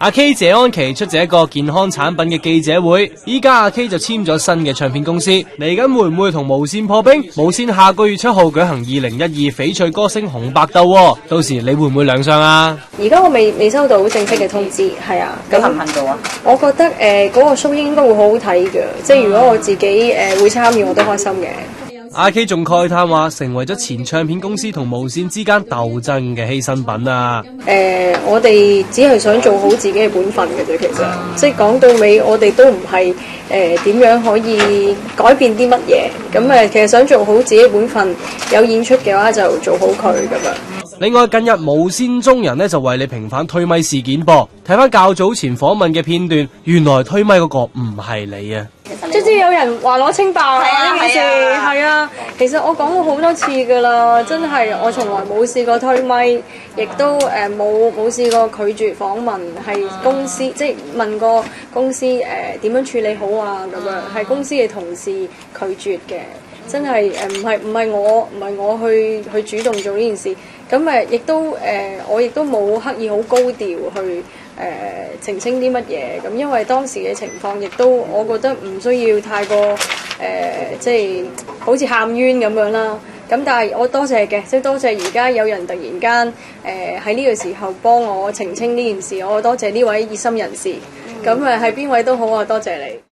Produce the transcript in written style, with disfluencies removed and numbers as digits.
阿 K 謝安琪出席一個健康產品嘅記者會，依家阿 K 就簽咗新嘅唱片公司，嚟緊會唔會同無線破冰？無線下個月7號舉行2012翡翠歌星紅白鬥，到時你會唔會亮相啊？而家我未收到正式嘅通知，係啊，咁肯唔肯做啊？我覺得嗰個 show 應該會好好睇嘅，即係如果我自己會參與，我都開心嘅。阿 K 仲慨嘆話，成為咗前唱片公司同無線之間鬥爭嘅犧牲品啊！我哋只係想做好自己嘅本分嘅啫，其實即係講到尾，我哋都唔係點樣可以改變啲乜嘢，咁其實想做好自己本分，有演出嘅話就做好佢咁樣。另外，近日無線中人呢就為你平反推咪事件噃，睇翻較早前訪問嘅片段，原來推咪嗰個唔係你啊！即係有人話攞清白呢件事，係啊，其實我講過好多次㗎啦，真係我從來冇試過推咪，亦都冇試過拒絕訪問，係公司即係問過公司點樣處理好啊咁樣，係公司嘅同事拒絕嘅，真係唔係我去主動做呢件事，咁亦都我亦都冇刻意好高調去澄清啲乜嘢，咁因為當時嘅情況亦都我覺得唔需要太過即係好似喊冤咁樣啦。咁但係我多謝嘅，即係多謝而家有人突然間喺呢個時候幫我澄清呢件事，我多謝呢位熱心人士。咁係邊位都好啊，多謝你。